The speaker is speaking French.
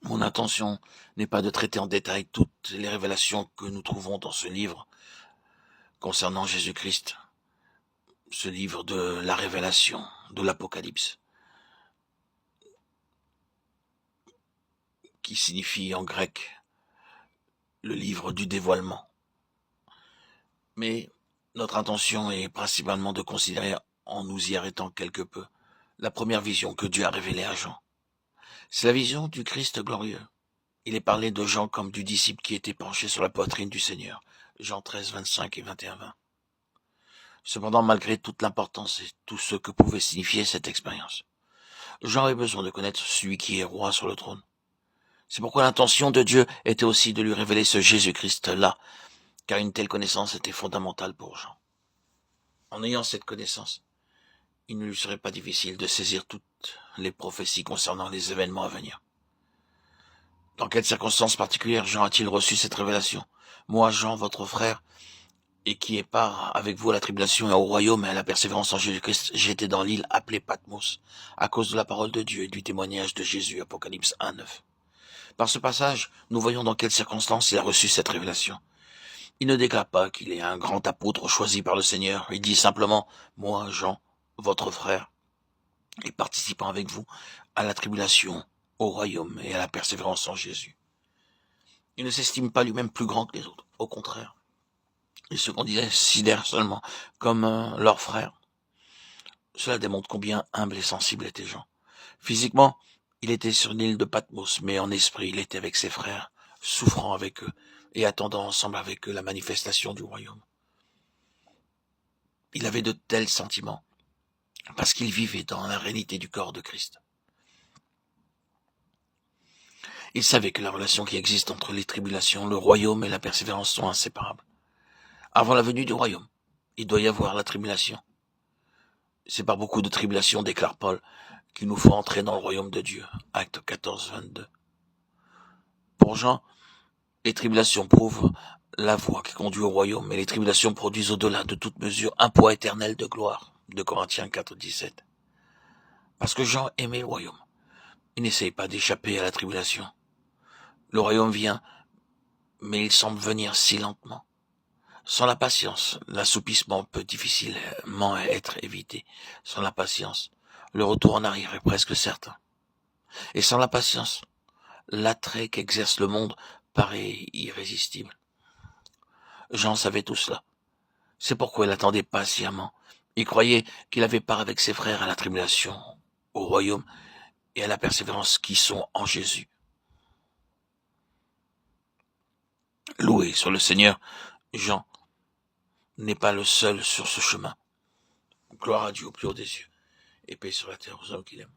Mon intention n'est pas de traiter en détail toutes les révélations que nous trouvons dans ce livre concernant Jésus-Christ, ce livre de la révélation, de l'Apocalypse, qui signifie en grec le livre du dévoilement. Mais notre intention est principalement de considérer, en nous y arrêtant quelque peu, la première vision que Dieu a révélée à Jean. C'est la vision du Christ glorieux. Il est parlé de Jean comme du disciple qui était penché sur la poitrine du Seigneur. Jean 13, 25 et 21-20. Cependant, malgré toute l'importance et tout ce que pouvait signifier cette expérience, Jean avait besoin de connaître celui qui est roi sur le trône. C'est pourquoi l'intention de Dieu était aussi de lui révéler ce Jésus-Christ-là, car une telle connaissance était fondamentale pour Jean. En ayant cette connaissance, il ne lui serait pas difficile de saisir toutes les prophéties concernant les événements à venir. Dans quelles circonstances particulières Jean a-t-il reçu cette révélation? Moi, Jean, votre frère, et qui est part avec vous à la tribulation et au royaume et à la persévérance en Jésus-Christ, j'étais dans l'île appelée Patmos, à cause de la parole de Dieu et du témoignage de Jésus, Apocalypse 1:9. Par ce passage, nous voyons dans quelles circonstances il a reçu cette révélation. Il ne déclare pas qu'il est un grand apôtre choisi par le Seigneur, il dit simplement, moi, Jean, votre frère, et participant avec vous à la tribulation, au royaume et à la persévérance en Jésus. Il ne s'estime pas lui-même plus grand que les autres, au contraire. Il se considère seulement comme leur frère. Cela démontre combien humble et sensible était Jean. Physiquement, il était sur l'île de Patmos, mais en esprit, il était avec ses frères, souffrant avec eux et attendant ensemble avec eux la manifestation du royaume. Il avait de tels sentiments parce qu'il vivait dans la réalité du corps de Christ. Il savait que la relation qui existe entre les tribulations, le royaume et la persévérance sont inséparables. Avant la venue du royaume, il doit y avoir la tribulation. C'est par beaucoup de tribulations, déclare Paul, qu'il nous faut entrer dans le royaume de Dieu. Acte 14, 22. Pour Jean, les tribulations prouvent la voie qui conduit au royaume, et les tribulations produisent au-delà de toute mesure un poids éternel de gloire. De Corinthiens 4, 17. Parce que Jean aimait le royaume. Il n'essaye pas d'échapper à la tribulation. Le royaume vient, mais il semble venir si lentement. Sans la patience, l'assoupissement peut difficilement être évité. Sans la patience, le retour en arrière est presque certain. Et sans la patience, l'attrait qu'exerce le monde paraît irrésistible. Jean savait tout cela. C'est pourquoi il attendait patiemment. Il croyait qu'il avait part avec ses frères à la tribulation, au royaume et à la persévérance qui sont en Jésus. Loué soit le Seigneur, Jean n'est pas le seul sur ce chemin. Gloire à Dieu au plus haut des cieux, et paix sur la terre aux hommes qu'il aime.